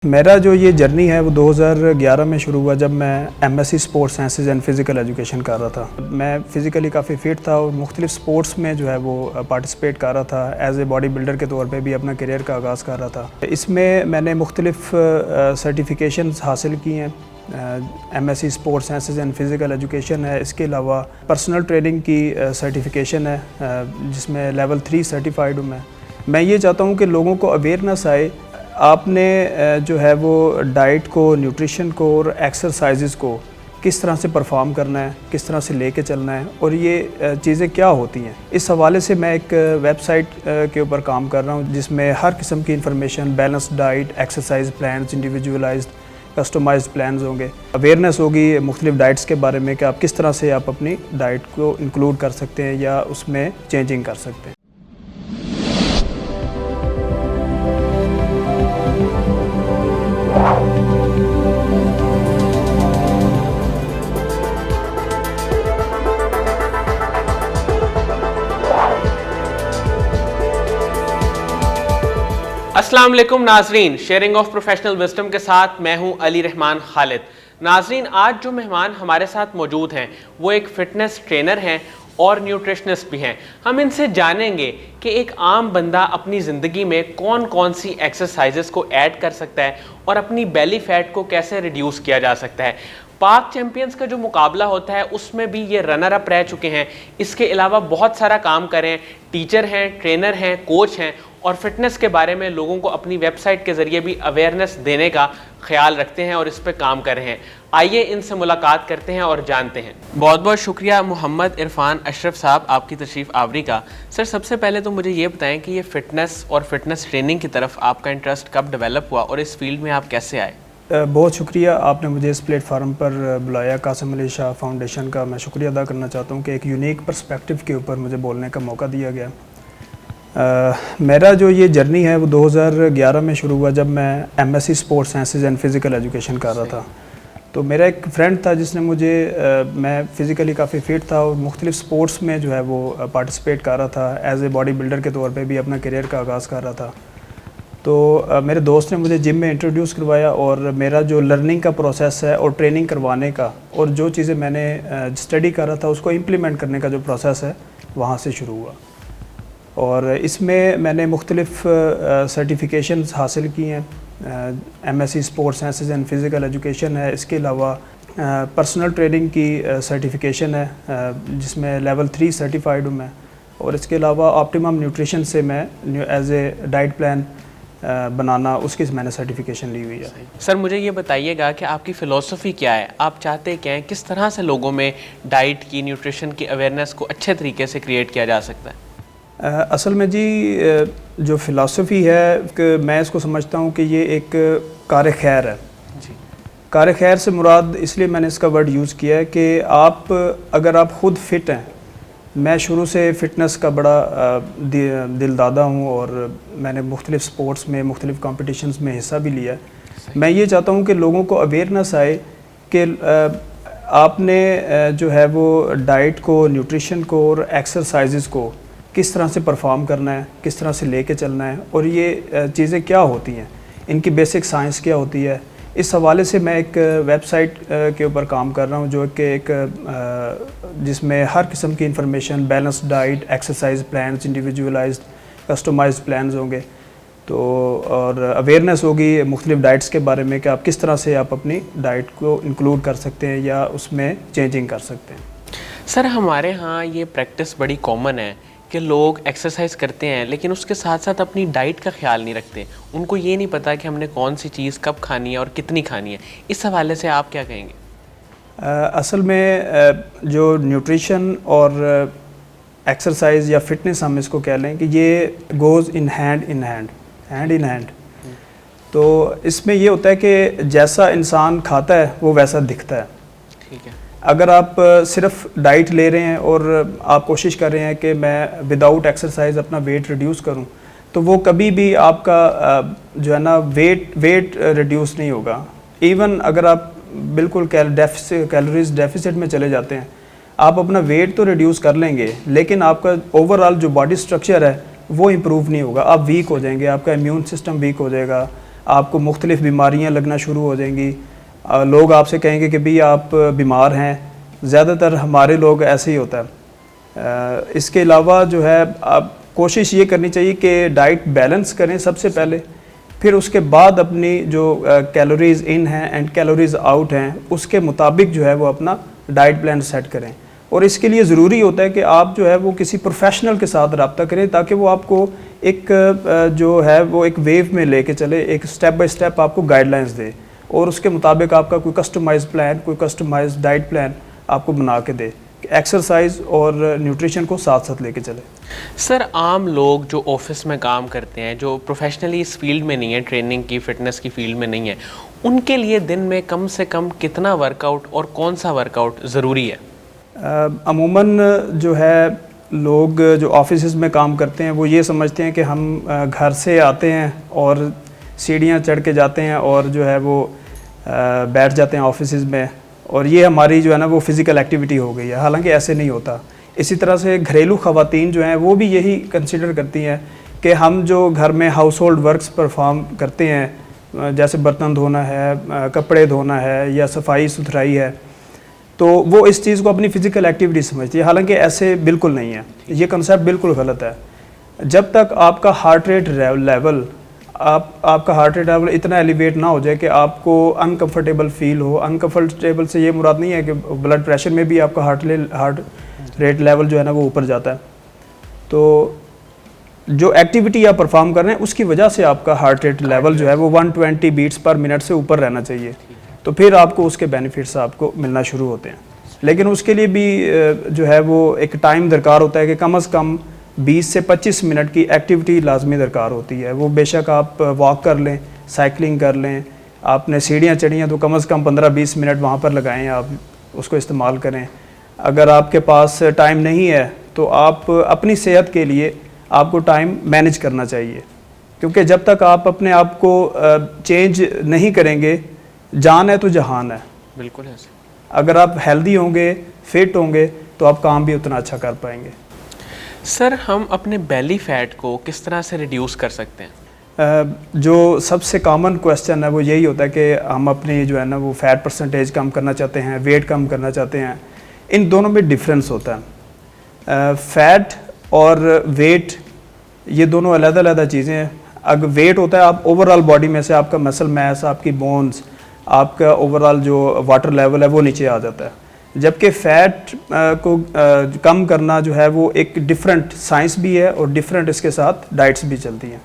मेरा जो ये जर्नी है वो 2011 में शुरू हुआ जब मैं MSc sports sciences and physical education कर रहा था। मैं फ़िज़िकली काफ़ी फ़िट था और मुख्तलिफ़ स्पोर्ट्स में जो है वो पार्टिसिपेट कर रहा था। एज़ ए बॉडी बिल्डर के तौर पे भी अपना करियर का आगाज़ कर रहा था। इसमें मैंने मुख्तलिफ़ सर्टिफिकेशंस हासिल की हैं। MSc sports sciences and physical education है। इसके अलावा पर्सनल ट्रेनिंग की सर्टिफिकेशन है जिसमें लेवल 3 सर्टिफाइड हूँ मैं ये चाहता हूँ कि लोगों को अवेयरनेस आए। आपने जो है वो डाइट को, न्यूट्रिशन को और एक्सरसाइजेज़ को किस तरह से परफॉर्म करना है, किस तरह से लेके चलना है और ये चीज़ें क्या होती हैं। इस हवाले से मैं एक वेबसाइट के ऊपर काम कर रहा हूँ जिसमें हर किस्म की information, balanced diet, exercise plans, individualised customised plans होंगे। अवेयरनेस होगी मुख्तलिफ डाइट्स के बारे में कि आप किस तरह से आप अपनी डाइट को इंक्लूड कर सकते हैं या उसमें चेंजिंग कर सकते हैं। अस्सलाम वालेकुम नाजरीन, शेयरिंग ऑफ प्रोफेशनल विजडम के साथ मैं हूं अली रहमान खालिद। नाजरीन, आज जो मेहमान हमारे साथ मौजूद हैं वो एक फ़िटनेस ट्रेनर हैं और न्यूट्रिशनिस्ट भी हैं। हम इनसे जानेंगे कि एक आम बंदा अपनी ज़िंदगी में कौन कौन सी एक्सरसाइजेस को ऐड कर सकता है और अपनी बेली फैट को कैसे रिड्यूस किया जा सकता है। पाक चैम्पियंस का जो मुकाबला होता है उसमें भी ये रनर अप रह चुके हैं। इसके अलावा बहुत सारा काम करें, टीचर हैं, ट्रेनर हैं, कोच हैं और फिटनेस के बारे में लोगों को अपनी वेबसाइट के ज़रिए भी अवेयरनेस देने का ख्याल रखते हैं और इस पर काम कर रहे हैं। आइए इनसे मुलाकात करते हैं और जानते हैं। बहुत बहुत शुक्रिया मोहम्मद इरफान अशरफ साहब आपकी तशरीफ़ आवरी का। सर, सबसे पहले तो मुझे ये बताएं कि ये फ़िटनेस और फिटनेस ट्रेनिंग की तरफ आपका इंटरेस्ट कब डेवलप हुआ और इस फील्ड में आप कैसे आए? बहुत शुक्रिया, आपने मुझे इस प्लेटफार्म पर बुलाया। कासिम अली शाह फाउंडेशन का मैं शुक्रिया अदा करना चाहता हूँ कि एक यूनिक पर्सपेक्टिव के ऊपर मुझे बोलने का मौका दिया गया। मेरा जो ये जर्नी है वो 2011 में शुरू हुआ जब मैं MSc sports sciences and physical education कर रहा था। तो मेरा एक फ्रेंड था जिसने मुझे मैं फ़िज़िकली काफ़ी फ़िट था और मुख्तलिफ़ स्पोर्ट्स में जो है वो पार्टिसिपेट कर रहा था। एज़ ए बॉडी बिल्डर के तौर पे भी अपना करियर का आगाज़ कर रहा था। तो मेरे दोस्त ने मुझे जिम में इंट्रोड्यूस करवाया और मेरा जो लर्निंग का प्रोसेस है और ट्रेनिंग करवाने का और जो चीज़ें मैंने स्टडी कर रहा था उसको इम्प्लीमेंट करने का जो प्रोसेस है वहाँ से शुरू हुआ। और इसमें मैंने मुख्तलिफ़ सर्टिफिकेशंस हासिल की हैं। MSc sports sciences and physical education है। इसके अलावा पर्सनल ट्रेनिंग की सर्टिफिकेशन है जिसमें लेवल 3 सर्टिफाइड हूँ मैं। और इसके अलावा ऑप्टिमम न्यूट्रिशन से मैं एज ए डाइट प्लान बनाना, उसकी मैंने सर्टिफिकेशन ली हुई है। सर, मुझे ये बताइएगा कि आपकी फ़िलॉसफी क्या है, आप चाहते क्या हैं, किस तरह से लोगों में डाइट की, न्यूट्रिशन की अवेयरनेस को अच्छे तरीके से क्रिएट किया जा सकता है? असल में जी जो फ़िलॉसफी है कि मैं इसको समझता हूँ कि ये एक कार खैर है जी। कार खैर से मुराद इसलिए मैंने इसका वर्ड यूज़ किया है कि अगर आप ख़ुद फ़िट हैं। मैं शुरू से फ़िटनेस का बड़ा दिलदादा हूँ और मैंने मुख्तलिफ़ स्पोर्ट्स में, मुख्तलिफ़ कॉम्पिटिशन्स में हिस्सा भी लिया है। मैं ये चाहता हूँ कि लोगों को अवेयरनेस आए कि आपने जो है वो डाइट को, न्यूट्रिशन को और एक्सरसाइजेज़ को किस तरह से परफॉर्म करना है, किस तरह से लेके चलना है और ये चीज़ें क्या होती हैं, इनकी बेसिक साइंस क्या होती है। इस हवाले से मैं एक वेबसाइट के ऊपर काम कर रहा हूँ जो कि जिसमें हर किस्म की information, balanced diet, exercise plans, individualised customised plans होंगे। तो और अवेयरनेस होगी मुख्तलिफ डाइट्स के बारे में कि आप किस तरह से आप अपनी डाइट को इंक्लूड कर सकते हैं या उसमें चेंजिंग कर सकते हैं। सर, हमारे यहाँ ये प्रैक्टिस बड़ी कॉमन है कि लोग एक्सरसाइज करते हैं लेकिन उसके साथ साथ अपनी डाइट का ख्याल नहीं रखते। उनको ये नहीं पता कि हमने कौन सी चीज़ कब खानी है और कितनी खानी है। इस हवाले से आप क्या कहेंगे? असल में जो न्यूट्रिशन और एक्सरसाइज या फिटनेस हम इसको कह लें कि ये गोज़ इन हैंड। तो इसमें ये होता है कि जैसा इंसान खाता है वो वैसा दिखता है। ठीक है। अगर आप सिर्फ डाइट ले रहे हैं और आप कोशिश कर रहे हैं कि मैं विदाउट एक्सरसाइज अपना वेट रिड्यूस करूं, तो वो कभी भी आपका जो है ना वेट रिड्यूस नहीं होगा। इवन अगर आप बिल्कुल कैलोरीज डेफिसिट में चले जाते हैं, आप अपना वेट तो रिड्यूस कर लेंगे लेकिन आपका ओवरऑल जो बॉडी स्ट्रक्चर है वो इम्प्रूव नहीं होगा। आप वीक हो जाएंगे, आपका इम्यून सिस्टम वीक हो जाएगा, आपको मुख्तलिफ़ बीमारियाँ लगना शुरू हो जाएंगी। लोग आपसे कहेंगे कि भाई आप बीमार हैं, ज़्यादातर हमारे लोग ऐसे ही होता है। इसके अलावा जो है आप कोशिश ये करनी चाहिए कि डाइट बैलेंस करें सबसे पहले, फिर उसके बाद अपनी जो कैलोरीज़ इन हैं एंड कैलोरीज़ आउट हैं उसके मुताबिक जो है वो अपना डाइट प्लान सेट करें। और इसके लिए ज़रूरी होता है कि आप जो है वो किसी प्रोफेशनल के साथ रब्ता करें ताकि वो आपको एक जो है वो एक वेव में लेके चले, एक स्टेप बाय स्टेप आपको गाइडलाइंस दे और उसके मुताबिक आपका कोई कस्टमाइज प्लान, कोई कस्टमाइज डाइट प्लान आपको बना के दे, एक्सरसाइज और न्यूट्रिशन को साथ साथ लेके चले। सर, आम लोग जो ऑफिस में काम करते हैं, जो प्रोफेशनली इस फील्ड में नहीं है, ट्रेनिंग की, फिटनेस की फील्ड में नहीं है, उनके लिए दिन में कम से कम कितना वर्कआउट और कौन सा वर्कआउट ज़रूरी है? अमूमन जो है लोग जो ऑफिस में काम करते हैं वो ये समझते हैं कि हम घर से आते हैं और सीढ़ियाँ चढ़ के जाते हैं और जो है वो बैठ जाते हैं ऑफिस में और ये हमारी जो है ना वो फ़िज़िकल एक्टिविटी हो गई है। हालांकि ऐसे नहीं होता। इसी तरह से घरेलू ख़वातीन जो हैं वो भी यही कंसिडर करती हैं कि हम जो घर में हाउस होल्ड वर्क्स परफॉर्म करते हैं, जैसे बर्तन धोना है, कपड़े धोना है या सफाई सुथराई है, तो वो इस चीज़ को अपनी फ़िज़िकल एक्टिविटी समझती है। हालांकि ऐसे बिल्कुल नहीं है, ये कंसेप्ट बिल्कुल गलत है। जब तक आपका हार्ट रेट लेवल आपका हार्ट रेट लेवल इतना एलिवेट ना हो जाए कि आपको अनकंफर्टेबल फील हो। अनकंफर्टेबल से ये मुराद नहीं है कि ब्लड प्रेशर में भी आपका हार्ट रेट लेवल जो है ना वो ऊपर जाता है। तो जो एक्टिविटी आप परफॉर्म कर रहे हैं उसकी वजह से आपका हार्ट रेट लेवल जो है वो 120 बीट्स पर मिनट से ऊपर रहना चाहिए, तो फिर आपको उसके बेनिफिट्स आपको मिलना शुरू होते हैं। लेकिन उसके लिए भी जो है वो एक टाइम दरकार होता है कि कम से कम 20 से 25 मिनट की एक्टिविटी लाजमी दरकार होती है। वो बेशक आप वॉक कर लें, साइकिलिंग कर लें, आपने सीढ़ियाँ चढ़ी हैं तो कम से कम 15-20 मिनट वहाँ पर लगाएं, आप उसको इस्तेमाल करें। अगर आपके पास टाइम नहीं है तो आप अपनी सेहत के लिए आपको टाइम मैनेज करना चाहिए, क्योंकि जब तक आप अपने आप को चेंज नहीं करेंगे, जान है तो जहान है। बिल्कुल है। अगर आप हेल्दी होंगे, फिट होंगे तो आप काम भी उतना अच्छा कर पाएंगे। सर, हम अपने बेली फैट को किस तरह से रिड्यूस कर सकते हैं? जो सबसे कॉमन क्वेश्चन है वो यही होता है कि हम अपनी जो है ना वो फैट परसेंटेज कम करना चाहते हैं, वेट कम करना चाहते हैं। इन दोनों में डिफरेंस होता है। फैट और वेट ये दोनों अलग-अलग चीज़ें हैं। अगर वेट होता है आप ओवरऑल बॉडी में से आपका मसल मास, आपकी बोन्स, आपका ओवरऑल जो वाटर लेवल है वो नीचे आ जाता है। जबकि फ़ैट को कम करना जो है वो एक डिफरेंट साइंस भी है और डिफरेंट इसके साथ डाइट्स भी चलती हैं।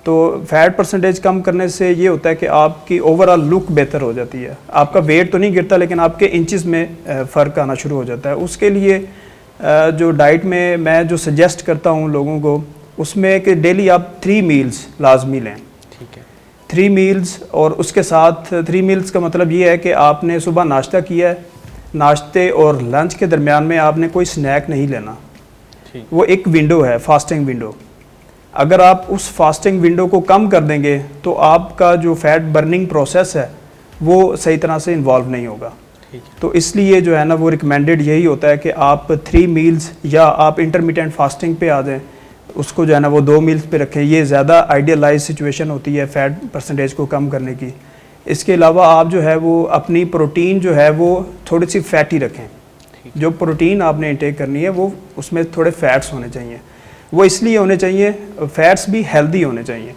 तो फैट परसेंटेज कम करने से ये होता है कि आपकी ओवरऑल लुक बेहतर हो जाती है। आपका वेट तो नहीं गिरता लेकिन आपके इंचेस में फ़र्क आना शुरू हो जाता है। उसके लिए जो डाइट में मैं जो सजेस्ट करता हूँ लोगों को, उसमें कि डेली आप 3 मील्स लाजमी लें। ठीक है। 3 मील्स, और उसके साथ 3 मील्स का मतलब ये है कि आपने सुबह नाश्ता किया है, नाश्ते और लंच के दरमियान में आपने कोई स्नैक नहीं लेना। वो एक विंडो है, फास्टिंग विंडो। अगर आप उस फास्टिंग विंडो को कम कर देंगे तो आपका जो फैट बर्निंग प्रोसेस है वो सही तरह से इन्वॉल्व नहीं होगा। तो इसलिए जो है ना वो रिकमेंडेड यही होता है कि आप 3 मील्स या आप इंटरमिटेंट फास्टिंग पे आ जाएं, उसको जो है ना वो 2 मील्स पे रखें। ये ज़्यादा आइडियलाइज सिचुएशन होती है फैट परसेंटेज को कम करने की। इसके अलावा आप जो है वो अपनी प्रोटीन जो है वो थोड़ी सी फैटी रखें। जो प्रोटीन आपने इंटेक करनी है वो उसमें थोड़े फैट्स होने चाहिए। वो इसलिए होने चाहिए, फैट्स भी हेल्दी होने चाहिए।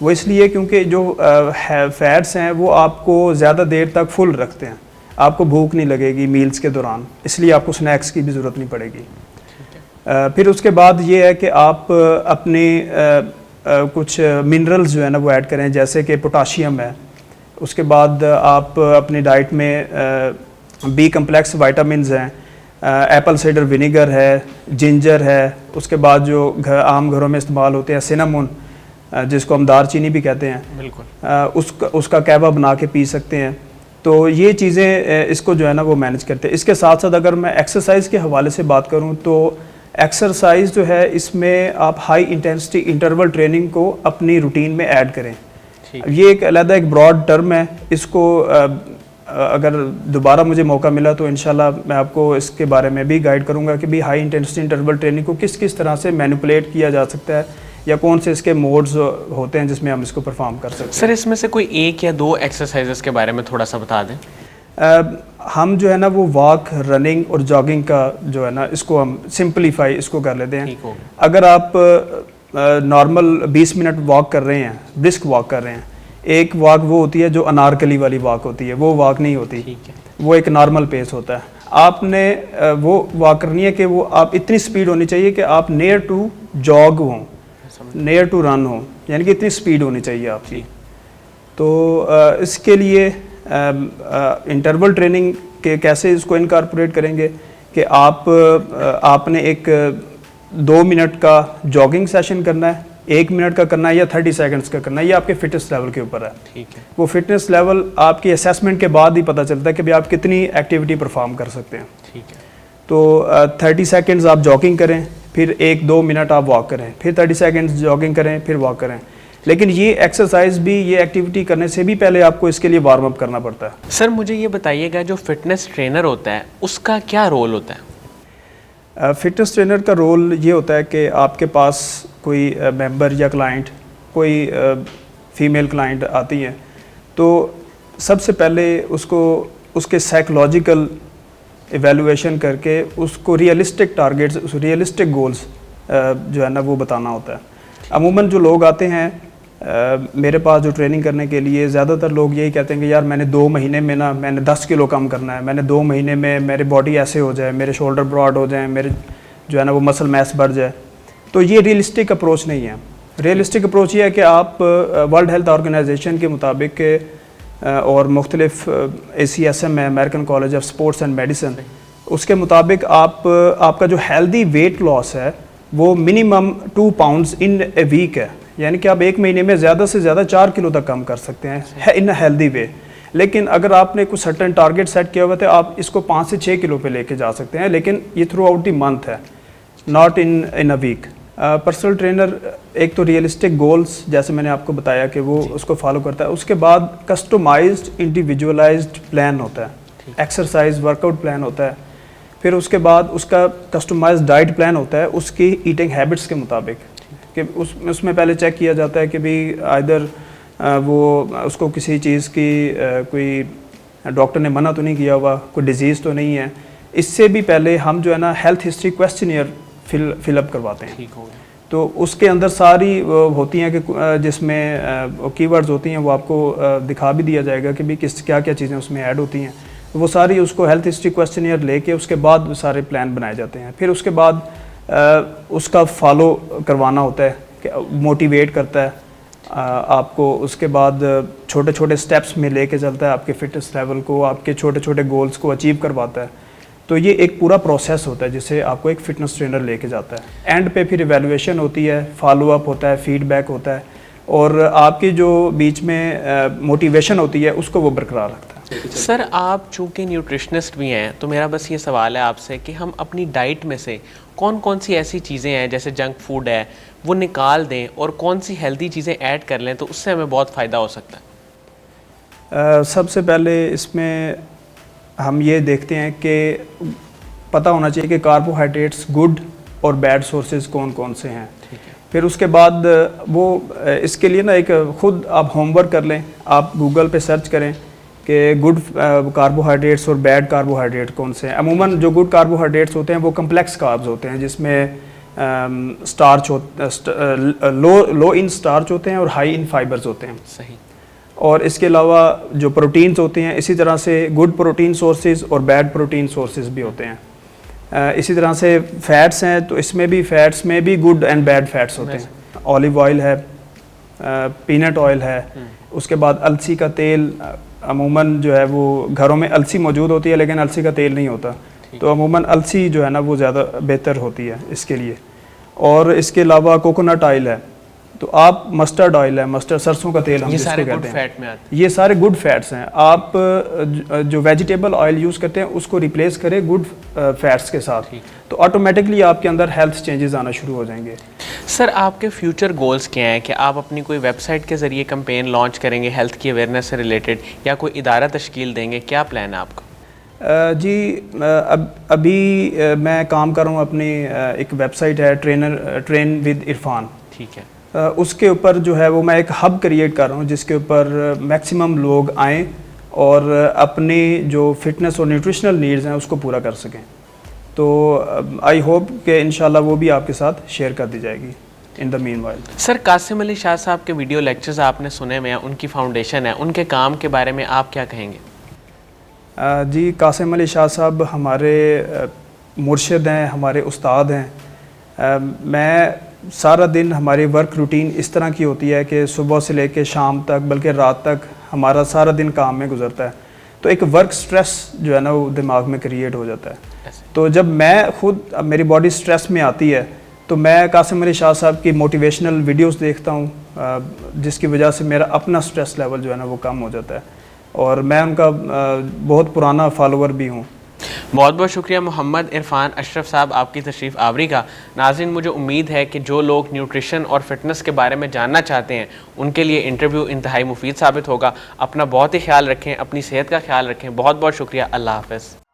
वो इसलिए क्योंकि जो फैट्स हैं वो आपको ज़्यादा देर तक फुल रखते हैं, आपको भूख नहीं लगेगी मील्स के दौरान, इसलिए आपको स्नैक्स की भी ज़रूरत नहीं पड़ेगी। फिर उसके बाद ये है कि आप अपने कुछ मिनरल्स जो है ना वो ऐड करें, जैसे कि पोटाशियम है। उसके बाद आप अपनी डाइट में बी कम्प्लेक्स वाइटामिनस हैं, एप्पल साइडर विनेगर है, जिंजर है। उसके बाद जो आम घरों में इस्तेमाल होते हैं सिनामोन, जिसको हम दारचीनी भी कहते हैं, बिल्कुल उसका कहवा बना के पी सकते हैं। तो ये चीज़ें इसको जो है ना वो मैनेज करते हैं। इसके साथ साथ अगर मैं एक्सरसाइज के हवाले से बात करूँ तो एक्सरसाइज जो है इसमें आप हाई इंटेंसिटी इंटरवल ट्रेनिंग को अपनी रूटीन में ऐड करें। ये एक अलग एक ब्रॉड टर्म है, इसको अगर दोबारा मुझे मौका मिला तो इंशाल्लाह मैं आपको इसके बारे में भी गाइड करूंगा कि भी हाई इंटेंसिटी इंटरवल ट्रेनिंग को किस किस तरह से मैनिपुलेट किया जा सकता है या कौन से इसके मोड्स होते हैं जिसमें हम इसको परफॉर्म कर सकते हैं। सर इसमें से कोई एक या दो एक्सरसाइजेस के बारे में थोड़ा सा बता दें। हम जो है ना वो वॉक, रनिंग और जॉगिंग का जो है ना इसको हम सिंपलीफाई इसको कर लेते हैं। ठीक हो गया। अगर आप नॉर्मल 20 मिनट वॉक कर रहे हैं, ब्रिस्क वॉक कर रहे हैं, एक वॉक वो होती है जो अनारकली वाली वॉक होती है, वो वॉक नहीं होती, ठीक है। वो एक नॉर्मल पेस होता है। आपने वो वॉक करनी है कि वो आप इतनी स्पीड होनी चाहिए कि आप नियर टू जॉग हों, नियर टू रन हो, यानी कि इतनी स्पीड होनी चाहिए आपकी। तो इसके लिए इंटरवल ट्रेनिंग के कैसे इसको इनकॉर्पोरेट करेंगे कि आपने एक 2 मिनट का जॉगिंग सेशन करना है, 1 मिनट का करना है या 30 सेकंड्स का करना है, ये आपके फिटनेस लेवल के ऊपर है। ठीक है। वो फिटनेस लेवल आपकी असेसमेंट के बाद ही पता चलता है कि भाई आप कितनी एक्टिविटी परफॉर्म कर सकते हैं। ठीक है। तो 30 सेकंड्स आप जॉगिंग करें, फिर 1-2 मिनट आप वॉक करें, फिर 30 सेकंड्स जॉगिंग करें, फिर वॉक करें। लेकिन ये एक्सरसाइज भी, ये एक्टिविटी करने से भी पहले आपको इसके लिए वार्म अप करना पड़ता है। सर मुझे ये बताइएगा, जो फिटनेस ट्रेनर होता है उसका क्या रोल होता है? फिटनेस ट्रेनर का रोल ये होता है कि आपके पास कोई मेंबर या क्लाइंट, कोई फीमेल क्लाइंट आती है, तो सबसे पहले उसको उसके साइकोलॉजिकल एवेलुएशन करके उसको रियलिस्टिक टारगेट्स, रियलिस्टिक गोल्स जो है ना वो बताना होता है। अमूमन जो लोग आते हैं मेरे पास जो ट्रेनिंग करने के लिए, ज़्यादातर लोग यही कहते हैं कि यार मैंने 2 महीने में ना मैंने 10 किलो कम करना है, मैंने 2 महीने में मेरी बॉडी ऐसे हो जाए, मेरे शोल्डर ब्रॉड हो जाए, मेरे जो है ना वो मसल मैस बढ़ जाए। तो ये रियलिस्टिक अप्रोच नहीं है। रियलिस्टिक अप्रोच ये है कि आप वर्ल्ड हेल्थ ऑर्गेनाइजेशन के मुताबिक और मुख्तलिफ ACSM है, American college of sports and medicine, उसके मुताबिक आपका जो हेल्दी वेट लॉस है वो minimum 2 pounds in a week है, यानी कि आप 1 महीने में ज़्यादा से ज़्यादा 4 किलो तक कम कर सकते हैं इन अ हेल्दी वे। लेकिन अगर आपने कुछ सर्टेन टारगेट सेट किया हुआ है तो आप इसको 5 से 6 किलो पे लेके जा सकते हैं, लेकिन ये थ्रू आउट द मंथ है, not in a week. Personal trainer एक तो रियलिस्टिक गोल्स जैसे मैंने आपको बताया कि वो उसको फॉलो करता है, उसके बाद कस्टमाइज्ड इंडिविजुअलाइज्ड प्लान होता है, एक्सरसाइज वर्कआउट प्लान होता है, फिर उसके बाद उसका कस्टमाइज्ड डाइट प्लान होता है उसकी ईटिंग हैबिट्स के मुताबिक, कि उसमें पहले चेक किया जाता है कि भाई आइदर वो उसको किसी चीज़ की कोई डॉक्टर ने मना तो नहीं किया हुआ, कोई डिजीज़ तो नहीं है। इससे भी पहले हम जो है ना हेल्थ हिस्ट्री क्वेश्चनियर फिलअप करवाते हैं। ठीक हो गया। तो उसके अंदर सारी होती हैं कि जिसमें कीवर्ड्स होती हैं, वो आपको दिखा भी दिया जाएगा कि भाई किस क्या क्या चीज़ें उसमें ऐड होती हैं। वो सारी उसको हेल्थ हिस्ट्री क्वेश्चनियर लेके उसके बाद सारे प्लान बनाए जाते हैं। फिर उसके बाद उसका फॉलो करवाना होता है कि मोटिवेट करता है आपको, उसके बाद छोटे छोटे स्टेप्स में लेके चलता है आपके फिटनेस लेवल को, आपके छोटे छोटे गोल्स को अचीव करवाता है। तो ये एक पूरा प्रोसेस होता है जिसे आपको एक फ़िटनेस ट्रेनर लेके जाता है। एंड पे फिर इवैल्यूएशन होती है, फॉलो अप होता है, फीडबैक होता है, और आपकी जो बीच में मोटिवेशन होती है उसको वो बरकरार रखता है। सर आप चूँकि न्यूट्रिशनिस्ट भी हैं, तो मेरा बस ये सवाल है आपसे कि हम अपनी डाइट में से कौन कौन सी ऐसी चीज़ें हैं जैसे जंक फूड है वो निकाल दें और कौन सी हेल्दी चीज़ें ऐड कर लें तो उससे हमें बहुत फ़ायदा हो सकता है? सबसे पहले इसमें हम ये देखते हैं कि पता होना चाहिए कि कार्बोहाइड्रेट्स गुड और बैड सोर्सेज कौन कौन से हैं। ठीक है। फिर उसके बाद वो इसके लिए ना एक ख़ुद आप होमवर्क कर लें, आप गूगल पे सर्च करें कि गुड कार्बोहाइड्रेट्स और बैड कार्बोहाइड्रेट कौन से हैं। अमूमन जो गुड कार्बोहाइड्रेट्स होते हैं वो कम्प्लेक्स कार्ब्स होते हैं जिसमें स्टार्च लो इन स्टार्च होते हैं और हाई इन फाइबर्स होते हैं। सही। और इसके अलावा जो प्रोटीन्स होते हैं, इसी तरह से गुड प्रोटीन सोर्सेज और बैड प्रोटीन सोर्सेज भी होते हैं। इसी तरह से फ़ैट्स हैं, तो इसमें भी फ़ैट्स में भी गुड एंड बैड फ़ैट्स होते हैं। ऑलिव ऑयल है, पीनट ऑयल है, उसके बाद अलसी का तेल, अमूमन जो है वो घरों में अलसी मौजूद होती है लेकिन अलसी का तेल नहीं होता, तो अमूमन अलसी जो है ना वो ज़्यादा बेहतर होती है इसके लिए। और इसके अलावा कोकोनट ऑयल है, तो आप मस्टर्ड ऑयल है, मस्टर्ड सरसों का तेल हम जिसको कहते हैं, फैट में आते ये सारे गुड फैट्स हैं। आप जो वेजिटेबल ऑयल यूज़ करते हैं उसको रिप्लेस करें गुड फैट्स के साथ, तो ऑटोमेटिकली आपके अंदर हेल्थ चेंजेस आना शुरू हो जाएंगे। सर आपके फ्यूचर गोल्स क्या हैं कि आप अपनी कोई वेबसाइट के ज़रिए कैंपेन लॉन्च करेंगे हेल्थ की अवेयरनेस से रिलेटेड, या कोई इदारा तश्कील देंगे, क्या प्लान है आपका? अभी मैं काम कर रहा हूँ अपनी एक वेबसाइट है ट्रेन विद इरफान। ठीक है। उसके ऊपर जो है वो मैं एक हब क्रिएट कर रहा हूँ जिसके ऊपर मैक्सिमम लोग आएँ और अपनी जो फिटनेस और न्यूट्रिशनल नीड्स हैं उसको पूरा कर सकें। तो आई होप कि इंशाल्लाह वो भी आपके साथ शेयर कर दी जाएगी in the meanwhile. Sir, Qasim Ali Shah साहब के वीडियो लेक्चर्स आपने सुने में, उनकी फाउंडेशन है, उनके काम के बारे में आप क्या कहेंगे? जी, कासिम अली शाह साहब हमारे मुर्शिद हैं, हमारे उस्ताद हैं। मैं सारा दिन हमारी वर्क रूटीन इस तरह की होती है कि सुबह से लेकर शाम तक, बल्कि रात तक हमारा सारा दिन काम में गुजरता है। तो एक वर्क स्ट्रेस जो है ना वो दिमाग में क्रिएट हो जाता है। तो जब मैं खुद, मेरी बॉडी स्ट्रेस में आती है तो मैं कासिम अली शाह साहब की मोटिवेशनल वीडियोस देखता हूँ, जिसकी वजह से मेरा अपना स्ट्रेस लेवल जो है ना वो कम हो जाता है। और मैं उनका बहुत पुराना फॉलोअर भी हूँ। बहुत बहुत शुक्रिया मोहम्मद इरफान अशरफ साहब आपकी तशरीफ़ आवरी का। नाज़रीन, मुझे उम्मीद है कि जो लोग न्यूट्रिशन और फिटनेस के बारे में जानना चाहते हैं उनके लिए इंटरव्यू इंतहाई मुफीद साबित होगा। अपना बहुत ही ख्याल रखें, अपनी सेहत का ख्याल रखें। बहुत बहुत शुक्रिया। अल्लाह हाफ़िज़।